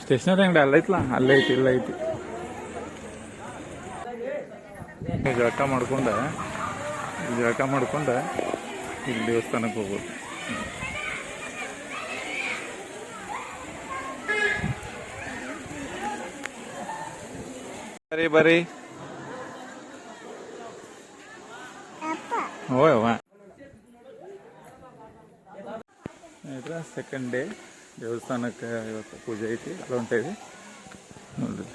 Stationery ಅಂಗಡಿ ಅಲ್ಲೈತ್ಲಾ, ಅಲ್ಲೇ ಐತಿ, ಇಲ್ಲ ಐತಿ. ಜಳಕ ಮಾಡ್ಕೊಂಡ ಇಲ್ಲಿ ದೇವಸ್ಥಾನಕ್ಕೆ ಹೋಗ್ಬೋದು. ಬರ್ರಿ ಓಯವ್ವ. ಸೆಕೆಂಡ್ ಡೇ ದೇವಸ್ಥಾನಕ್ಕೆ ಇವತ್ತು ಪೂಜೆ ಐತಿ, ಅದು ಹೊಂಟೇವಿ ನೋಡ್ರಿ.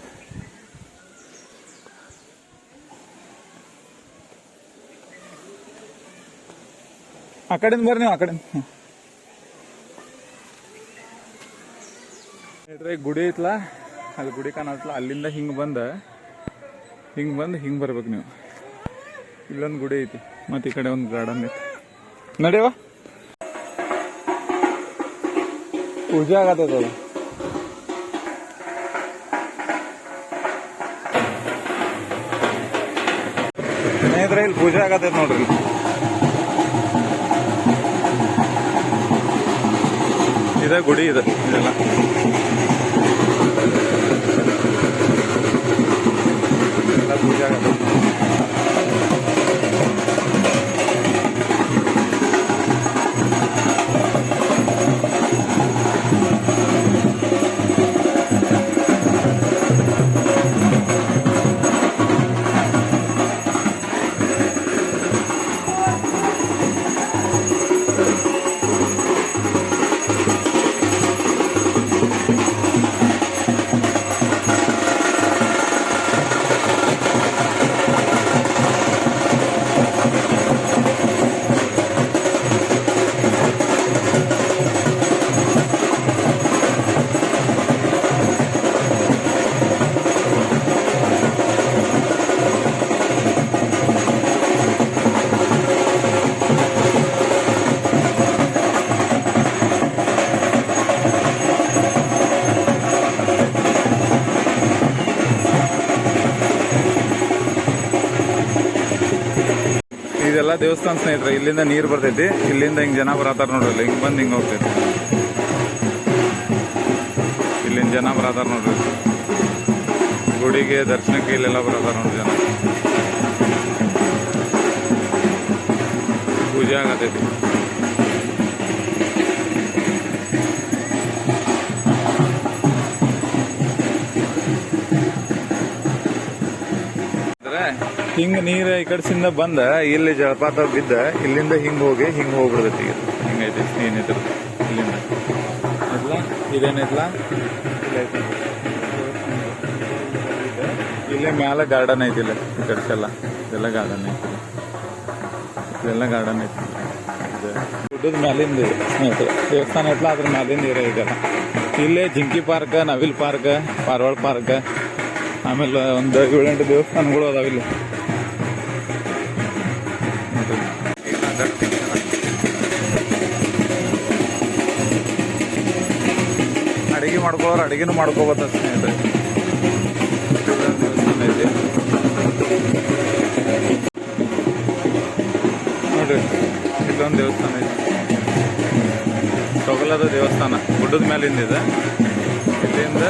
ಆ ಕಡೆಯಿಂದ ಬರ್ರಿ ನೀವು, ಆ ಕಡೆಯಿಂದ. ಗುಡಿ ಐತ್ಲಾ, ಅಲ್ಲಿ ಗುಡಿ ಕಾಣತ್ಲ, ಅಲ್ಲಿಂದ ಹಿಂಗೆ ಬರ್ಬೇಕು ನೀವು. ಇಲ್ಲೊಂದು ಗುಡಿ ಐತಿ, ಮತ್ತು ಈ ಕಡೆ ಒಂದು ಗಾರ್ಡನ್ ಐತಿ. ನಡೆಯವ ಪೂಜೆ ಆಗತ್ತದ. ಸ್ನೇಹಿತರೆ ಇಲ್ಲಿ ಪೂಜೆ ಆಗತ್ತೈತೆ ನೋಡ್ರಿ. ಇದೇ ಗುಡಿ ಇದೆ, ಇದೆಲ್ಲ ಪೂಜೆ ಆಗತ್ತೆ. ಇದೆಲ್ಲ ದೇವಸ್ಥಾನ ಸ್ನೇಹಿತರೆ. ಇಲ್ಲಿಂದ ನೀರು ಬರ್ತೈತಿ, ಇಲ್ಲಿಂದ ಹಿಂಗೆ ಜನ ಬರತಾರ ನೋಡ್ರಿ, ಹಿಂಗೆ ಬಂದು ಹಿಂಗೆ ಹೋಗ್ತೈತಿ. ಇಲ್ಲಿಂದ ಜನ ಬರತಾರ ನೋಡ್ರಿ, ಗುಡಿಗೆ ದರ್ಶನಕ್ಕೆ ಇಲ್ಲೆಲ್ಲ ಬರತಾರ ನೋಡ್ರಿ ಜನ. ಪೂಜೆ ಆಗತೈತಿ. ಹಿಂಗೆ ನೀರು ಈ ಕಡೆಸಿಂದ ಬಂದ ಇಲ್ಲಿ ಜಲಪಾತ ಬಿದ್ದ, ಇಲ್ಲಿಂದ ಹಿಂಗೆ ಹೋಗ್ಬಿಡ್ತೈತಿ. ಈಗ ಹಿಂಗೈತಿ ಏನಿದ್ರು ಇಲ್ಲಿಂದ ಐತ್ಲ, ಇದೇನೈತ್ಲ, ಇಲ್ಲೇ ಮ್ಯಾಲ ಗಾರ್ಡನ್ ಐತಿಲ್ಲ, ಈ ಕಡೆಸೆಲ್ಲ ಇದೆಲ್ಲ ಗಾರ್ಡನ್ ಐತಿ, ಇದೆಲ್ಲ ಗಾರ್ಡನ್ ಐತಿ. ಗುಡ್ಡದ ಮ್ಯಾಲಿಂದ ಸ್ನೇಹಿತರೆ ದೇವಸ್ಥಾನ ಐತ್ಲ, ಅದ್ರ ಮ್ಯಾಲಿಂದ ಇರೋ ಇದೆಲ್ಲ. ಇಲ್ಲೇ ಜಿಂಕಿ ಪಾರ್ಕ್, ನವಿಲ್ ಪಾರ್ಕ್, ಪಾರ್ವಾಳ ಪಾರ್ಕ್, ಆಮೇಲೆ ಒಂದು 7-8 ದೇವಸ್ಥಾನಗಳು ಅದಾವಿಲ್ಲ. ಅಡಿಗೆನೂ ಮಾಡ್ಕೋಬೋದ ಸ್ನೇಹಿತರೆ. ದೇವಸ್ಥಾನ ಐತಿ ನೋಡ್ರಿ, ಇಲ್ಲೊಂದು ದೇವಸ್ಥಾನ ಐತಿ, ತೊಗಲದ ದೇವಸ್ಥಾನ, ಗುಡ್ಡದ ಮೇಲಿಂದ ಇದೆ. ಇಲ್ಲಿಂದ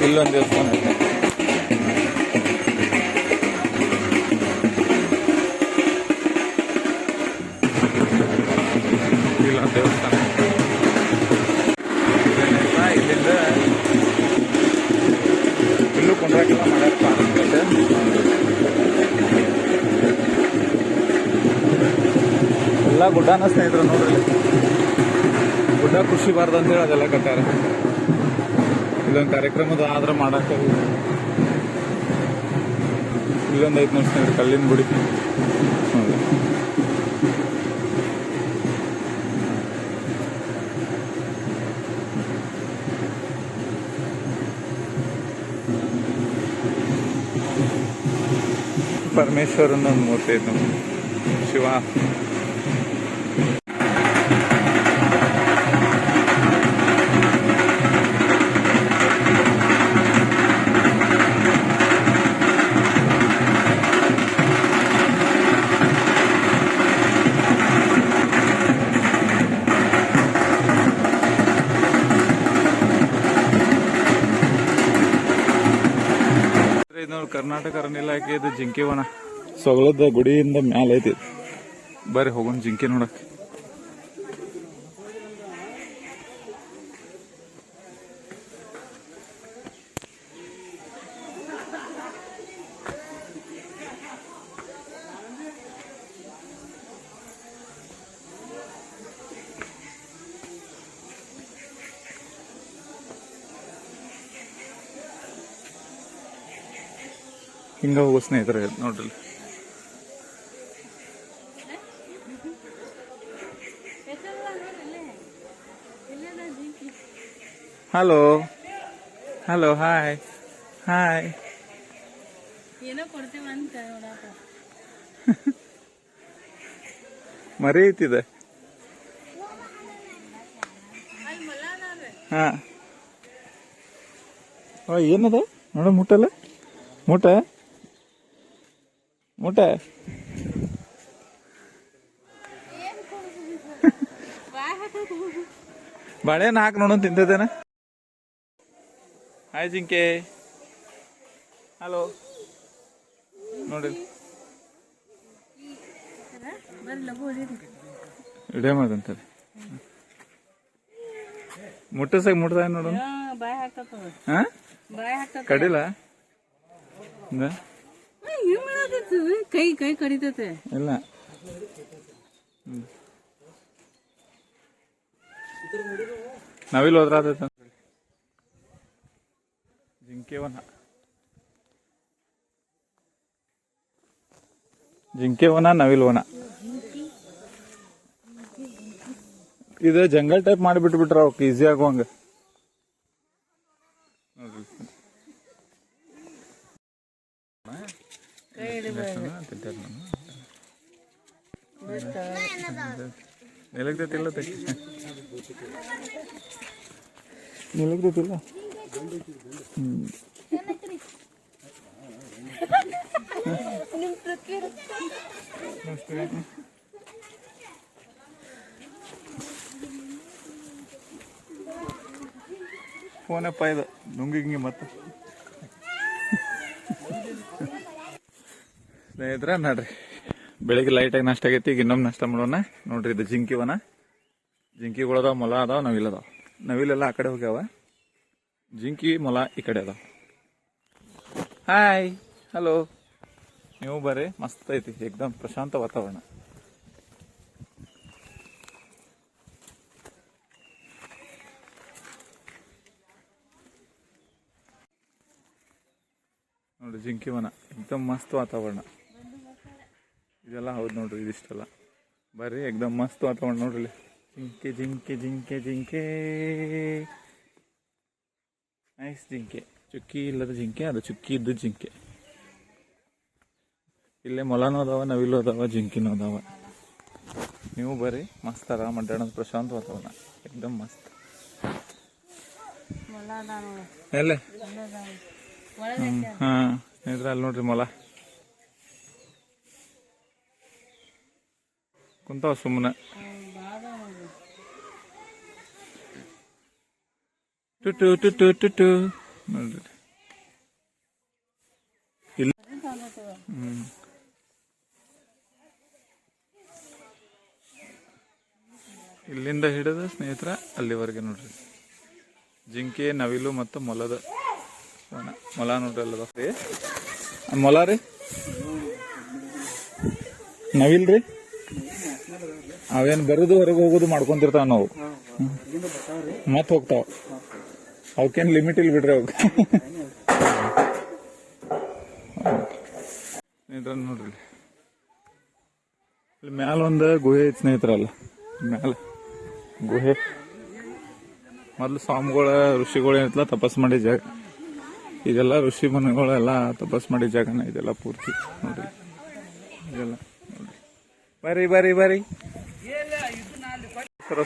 ಇಲ್ಲೊಂದು ದೇವಸ್ಥಾನ ಐತಿ. ಇಲ್ಲೊಂದು ದೇವಸ್ಥಾನ, ಇಲ್ಲಿಂದ ಇಲ್ಲೂ ಕೊಂಡ್ರಾಕೆಲ್ಲ ಮಾಡ್ಯಾರ. ಪಾರ್ಕ್ ಐತೆ, ಎಲ್ಲ ಗುಡ್ಡನ ಸ್ನೇಹಿತರು ನೋಡ್ರಿ. ಗುಡ್ಡ ಖುಷಿ ಬಾರ್ದಂತೇಳಿ ಅದೆಲ್ಲ ಕಟ್ಟಾರ. ಇಲ್ಲೊಂದು ಕಾರ್ಯಕ್ರಮದ ಆದ್ರೆ ಮಾಡಕ್ಕೆ ಇಲ್ಲೊಂದು ಐತೆ ನೋಡಿ ಸ್ನೇಹಿತರೆ, ಕಲ್ಲಿನ ಗುಡಿ. ಪರಮೇಶ್ವರನ ಒಂದು ಮೂರ್ತಿ ಐತೆ ನೋಡಿ, ಶಿವ. ಕರ್ನಾಟಕ ಅರಣ್ಯ ಇಲಾಖೆದು ಜಿಂಕೆವನ ಸೊಗಲದ ಗುಡಿಯಿಂದ ಮ್ಯಾಲ ಐತಿ. ಬರ್ರಿ ಹೋಗೋಣ ಜಿಂಕೆ ನೋಡಕ್. ಹಿಂಗ ಹೋಗೋ ಸ್ನೇಹಿತರೆ ನೋಡ್ರಿ. Hello hello hi hi. ಏನೋ ಕೊಡ್ತೀವಂತ ಮರಿ ಐತಿದೆ. ಹಾ ಏನದ ನೋಡ ಮುಟ್ಟಲ್ಲ ಮುಟ ಮುಟ ಬಾಳೆಹಣ್ಣು ಹಾಕಿ ನೋಡೋಣ ತಿಂತದೇನ. ಹಾಯ್ ಜಿಂಕೆ ಹಲೋ ನೋಡಿ ವಿಡಿಯೋ ಮಾಡ್ದಂತಾರೆ. ಮುಟ್ಟಸಾಗ ಮುಟ್ದ ನೋಡೋಣ. ಹಾ ಕಡಿಲ್ಲ ಕೈ ಕೈ ಕಡಿತತೆ ಇಲ್ಲ. ನವಿಲ್ ಹೋದ್ರ ಜಿಂಕೆವನ ಜಿಂಕೆವನ ನವಿಲ್ವನ ಇದು ಜಂಗಲ್ ಟೈಪ್ ಮಾಡಿಬಿಟ್ಬಿಟ್ರ ಅವಕ್ಕೆ ಈಸಿ ಆಗುವಂಗ ನೋಡ್ರಿ. ನಿಲಗ್ತೈತಿಲ್ಲ ನಿಲಗ್ತೈತಿಲ್ಲ. ಫೋನಪ್ಪ ಇದು ನುಂಗಿ ಗಿಂಗಿ ಮತ್ತೆ ಸ್ನೇಹಿತರ ನೋಡ್ರಿ. ಬೆಳಿಗ್ಗೆ ಲೈಟಾಗಿ ನಾಷ್ಟ ಆಗೈತಿ. ಈಗ ಇನ್ನೊಮ್ಮೆ ನಾಷ್ಟ ಮಾಡೋಣ ನೋಡ್ರಿ. ಇದು ಜಿಂಕಿವನ. ಜಿಂಕಿಗಳದಾವ, ಮೊಲ ಅದಾವ, ನವಿಲದಾವ. ನವಿಲೆಲ್ಲ ಆ ಕಡೆ ಹೋಗ್ಯಾವ, ಜಿಂಕಿ ಮೊಲ ಈ ಕಡೆ ಅದಾವ. Hi hello. ನೀವು ಬರ್ರಿ, ಮಸ್ತ್ ಐತಿ, ಏಕ್ದಮ್ ಪ್ರಶಾಂತ ವಾತಾವರಣ. ನೋಡ್ರಿ ಜಿಂಕಿವನ, ಏಕ್ದಮ್ ಮಸ್ತ್ ವಾತಾವರಣ. ಇದೆಲ್ಲ ಹೌದು ನೋಡ್ರಿ, ಇದಿಷ್ಟೆಲ್ಲ ಬರ್ರಿ, ಏಕ್ದಮ್ ಮಸ್ತ್ ವಾತಾವರಣ ನೋಡ್ರಿ. ಜಿಂಕೆ ಜಿಂಕೆ ಜಿಂಕೆ ಜಿಂಕೆ ನೈಸ್ ಜಿಂಕೆ. ಚುಕ್ಕಿ ಇಲ್ಲದ ಜಿಂಕೆ, ಅದು ಚುಕ್ಕಿ ಇದ್ದ ಜಿಂಕೆ. ಇಲ್ಲೇ ಮೊಲನೂ ಅದಾವ, ನವಿಲು ಅದಾವ, ಜಿಂಕಿನೂ ಅದಾವ. ನೀವು ಬರ್ರಿ, ಮಸ್ತ್ ಆರಾಮ ಅಡ್ಡಾಡೋದು, ಪ್ರಶಾಂತ ವಾತಾವರಣ, ಏಕ್ದಮ್ ಮಸ್ತ್. ಎಲ್ಲ ಹಾ ಸ್ನೇಹಿತರೆ, ಅಲ್ಲಿ ನೋಡ್ರಿ ಮೊಲ ಕುಂತಾವ ಸುಮ್ಮನೆ. ಟು ಟು ಟು ಟು ಟು ನೋಡ್ರಿ. ಇಲ್ಲ ಇಲ್ಲಿಂದ ಹಿಡಿದು ಸ್ನೇಹಿತರ ಅಲ್ಲಿವರೆಗೆ ನೋಡ್ರಿ ಜಿಂಕೆ, ನವಿಲು ಮತ್ತು ಮೊಲದ ಮೊಲ ನೋಡ್ರಿ. ಅಲ್ಲದ ಮೊಲ ರೀ, ನವಿಲ್ ರೀ, ಅವೇನು ಬರೋದು ಹೊರಗೆ ಹೋಗೋದು ಮಾಡ್ಕೊಂತಿರ್ತಾವ. ನಾವು ಮತ್ತೆ ಹೋಗ್ತಾವ, ಅವಕ್ಕೇನು ಲಿಮಿಟ್ ಇಲ್ಲಿ ಬಿಡ್ರಿ ಅವಕ್ಕೆ. ಸ್ನೇಹಿತರ ನೋಡ್ರಿ, ಇಲ್ಲಿ ಮ್ಯಾಲ ಒಂದು ಗುಹೆ ಐತಿ ಸ್ನೇಹಿತರಲ್ಲ. ಮ್ಯಾಲ ಗುಹೆ ಮೊದಲು ಸ್ವಾಮಿಗಳ ಋಷಿಗಳು ಏನತ್ತಲ್ಲ ತಪಸ್ ಮಾಡಿದ ಜಾಗ. ಇದೆಲ್ಲ ಋಷಿ ಮುನಿಗಳೆಲ್ಲ ತಪಸ್ ಮಾಡಿದ ಜಾಗನ ಇದೆಲ್ಲ ಪೂರ್ತಿ ನೋಡ್ರಿ. ಇದೆಲ್ಲ ನೋಡ್ರಿ, ಬರ್ರಿ ಬರ್ರಿ ಬರ್ರಿ.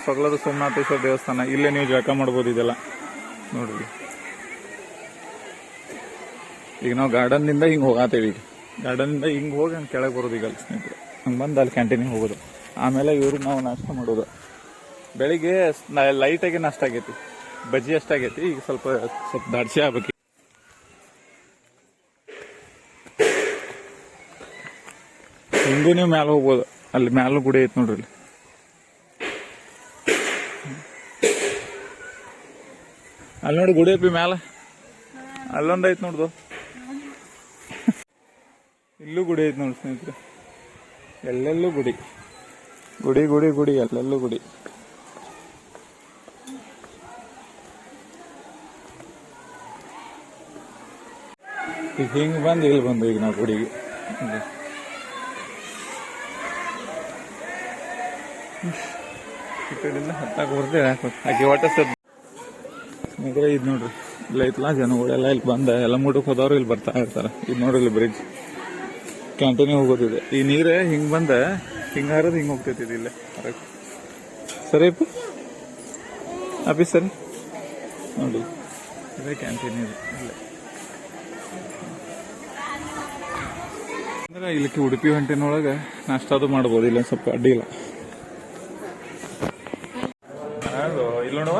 ಸೊಗಲದ ಸೋಮನಾಥೇಶ್ವರ ದೇವಸ್ಥಾನ. ಇಲ್ಲೇ ನೀವು ಜಳಕ ಮಾಡ್ಬೋದು. ಇದೆಲ್ಲ ನೋಡ್ರಿ. ಈಗ ನಾವು ಗಾರ್ಡನ್ನಿಂದ ಹಿಂಗೆ ಹೋಗಾತೇವಿ. ಈಗ ಗಾರ್ಡನ್ನಿಂದ ಹಿಂಗೆ ಹೋಗಿ ಹಂಗೆ ಕೆಳಗೆ ಬರೋದು. ಈಗ ಅಲ್ಲಿ ಸ್ನೇಹಿತರೆ ಹಂಗೆ ಬಂದು ಅಲ್ಲಿ ಕ್ಯಾಂಟೀನಿಗೆ ಹೋಗೋದು. ಆಮೇಲೆ ಇವ್ರಿಗೆ ನಾವು ನಾಷ್ಟ ಮಾಡೋದು. ಬೆಳಿಗ್ಗೆ ಲೈಟಾಗಿ ನಾಷ್ಟ ಆಗೈತಿ, ಬಜ್ಜಿ ಅಷ್ಟಾಗೈತಿ. ಈಗ ಸ್ವಲ್ಪ ದಾಡ್ಸಿ ಆಗ್ಬೇಕು. ಕಂಟಿನ್ಯೂ ಮ್ಯಾಲ ಹೋಗ್ಬೋದು. ಅಲ್ಲಿ ಮ್ಯಾಲ ಗುಡಿ ಐತಿ ನೋಡ್ರಿ ಇಲ್ಲಿ. ಅಲ್ಲಿ ನೋಡಿ ಗುಡಿ ಐತಿ ಮ್ಯಾಲ, ಅಲ್ಲೊಂದು ಐತಿ ನೋಡ್ದು. ಇಲ್ಲೂ ಗುಡಿ ಐತಿ ನೋಡಿ ಸ್ನೇಹಿತರೆ. ಎಲ್ಲೆಲ್ಲೂ ಗುಡಿ ಗುಡಿ ಗುಡಿ ಗುಡಿ ಎಲ್ಲೆಲ್ಲೂ ಗುಡಿ. ಈಗ ಹಿಂಗೆ ಬಂದು ಇಲ್ಲಿ ಬಂದು ಈಗ ನಾವು ಗುಡಿಗೆ. ಈ ಕಡೆಯಿಂದ ಹತ್ತಾಕ ಬರ್ತೇವೆ ಆಕೆ ಒಟ್ಟ ಸ್ನೇಹಿತರೆ. ಇದು ನೋಡ್ರಿ ಇಲ್ಲ ಐತ್ಲಾ, ಜನಗಳೆಲ್ಲ ಇಲ್ಲಿ ಬಂದ ಎಲ್ಲ ಮುಟಕ್ಕೆ ಹೋದವ್ರು ಇಲ್ಲಿ ಬರ್ತಾ ಇರ್ತಾರೆ. ಇದು ನೋಡ್ರಿ ಇಲ್ಲಿ ಬ್ರಿಡ್ಜ್ ಕಂಟಿನ್ಯೂ ಹೋಗೋದಿದೆ. ಈ ನೀರೇ ಹಿಂಗೆ ಬಂದ ಹಿಂಗೆ ಹರಿದು ಹಿಂಗೆ ಹೋಗ್ತೈತಿ ಇಲ್ಲೇ. ಸರಿ ಅಪ್ಪಿ ಸರಿ ನೋಡಿ, ಇದೇ ಕ್ಯಾಂಟೀನ್ ಇದೆ ಇಲ್ಲೇ. ಅಂದ್ರೆ ಇಲ್ಲಿಕ್ಕೆ ಉಡುಪಿ ಹೊಂಟಿನೊಳಗೆ ನಾಷ್ಟಾದು ಮಾಡ್ಬೋದು. ಇಲ್ಲ ಸ್ವಲ್ಪ ಅಡ್ಡಿ ಇಲ್ಲ. ಇಲ್ಲಿ ನೋಡುವ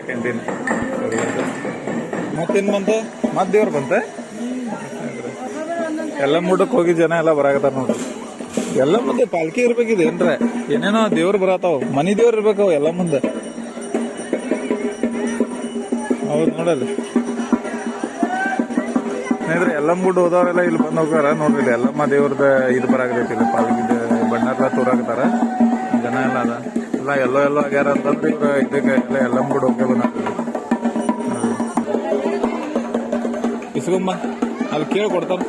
ಕ್ಯಾಂಟೀನ್. ಮತ್ತೇನ್ ಬಂತ? ಮತ್ ದೇವ್ರ ಬಂತ. ಎಲ್ಲ ಮುಡಕ್ ಹೋಗಿ ಜನ ಎಲ್ಲ ಬರಾಕತ್ತಾರ ನೋಡ್ರಿ. ಎಲ್ಲ ಮುಂದೆ ಪಾಲ್ಕಿ ಇರ್ಬೇಕಿದೆ ಏನ್ರ, ಏನೇನೋ ದೇವ್ರು ಬರತಾವ. ಮನಿ ದೇವ್ರು ಇರ್ಬೇಕವ್ ಎಲ್ಲ ಮುಂದೆ. ಹೌದು ನೋಡಲ್ಲ ಸ್ನೇಹಿತರೆ, ಎಲ್ಲಮ್ಮಗುಡ್ ಹೋದವರೆಲ್ಲ ಇಲ್ಲಿ ಬಂದ್ ಹೋಗಾರ ನೋಡ್ರಿ. ಇಲ್ಲಿ ಎಲ್ಲಮ್ಮ ದೇವ್ರದ ಇದು ಬರಾಕತೈತಿ. ಇಲ್ಲಿ ಪಾಲ್ಕಿದ ಬಣ್ಣ ಎಲ್ಲ ತೋರಾಕತಾರ ಜನ ಎಲ್ಲ ಅದ. ಎಲ್ಲ ಎಲ್ಲೋ ಆಗ್ಯಾರ ಅಂತಂದ್ರೆ ಇವ್ರ ಇದಕ್ಕೆ ಎಲ್ಲ ಎಲ್ಲಮ್ಮಗುಡ್ ಹೋಗ್ಯ ಬಂದ ಇಸ್ಕೊಂಬ ಅಲ್ಲಿ ಕೇಳಿ ಕೊಡ್ತಾರ.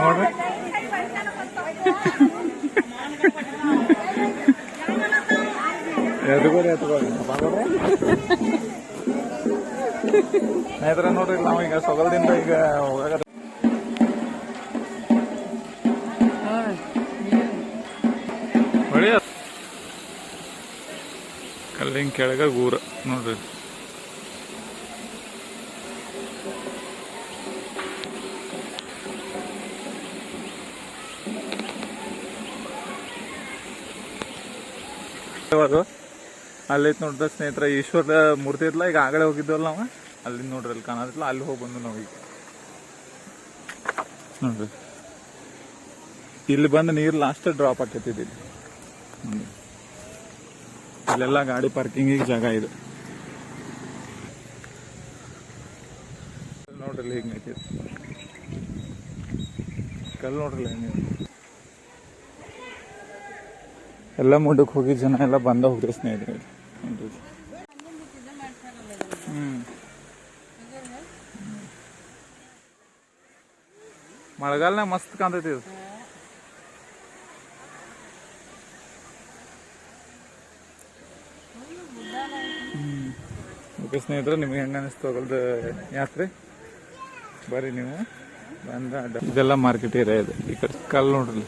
ನೋಡ್ರಿ ಸ್ನೇಹಿತರೆ ನೋಡ್ರಿ, ನಾವೀಗ ಸೊಗಲದಿಂದ ಈಗ ಹೋಗಾಕ ಕಲ್ಲಿಂಗ್ ಕೆಳಗ ಗೂರ ನೋಡ್ರಿ. ಅಲ್ಲೈತ್ ನೋಡ್ರಿ ಸ್ನೇಹಿತರೆ, ಈಶ್ವರ ಮೂರ್ತಿ ಐತ್ಲ. ಈಗ ಆಗಡೆ ಹೋಗಿದ್ವಲ್ಲ ನಾವು, ಅಲ್ಲಿ ನೋಡ್ರಿ ಅಲ್ಲಿ ಕಾಣದಿಲ್ಲ. ಅಲ್ಲಿ ಹೋಗಿ ಬಂದು ನಾವೀಗ ನೋಡ್ರಿ. ಇಲ್ಲಿ ಬಂದು ನೀರು ಲಾಸ್ಟ್ ಡ್ರಾಪ್ ಆಕೈತಿ. ಇಲ್ಲೆಲ್ಲ ಗಾಡಿ ಪಾರ್ಕಿಂಗಿಗೆ ಜಾಗ ಇದೆ ನೋಡ್ರಿ. ಹಿಂಗೈತಿ ಕಲ್ ನೋಡ್ರಿ ಹೆಂಗ. ಎಲ್ಲ ಮುಂದಕ್ಕೆ ಹೋಗಿ ಜನ ಎಲ್ಲ ಬಂದ ಹೋಗ್ರಿ ಸ್ನೇಹಿತರೆ. ಮಳೆಗಾಲನಾಗ ಮಸ್ತ್ ಕಾಣ್ತೈತಿ ಇದು. ಓಕೆ ಸ್ನೇಹಿತರೆ, ನಿಮ್ಗೆ ಹೆಂಗ ಅನಿಸ್ತು ಹೋಗಲ್ದ ಯಾತ್ರೆ? ಬರ್ರಿ ನೀವು ಬಂದ. ಇದೆಲ್ಲ ಮಾರ್ಕೆಟ್ ಏರಿಯಾ ಇದೆ. ಈ ಕಡೆ ಕಲ್ ನೋಡ್ರಿ,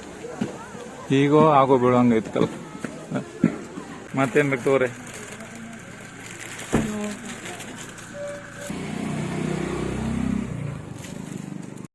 ಹೀಗೋ ಆಗೋ ಬೀಳೋ ಹಂಗೈತಿ ಕಲ್. ಮತ್ತೇನ್ ಬೇಕು ತಗೋರಿ.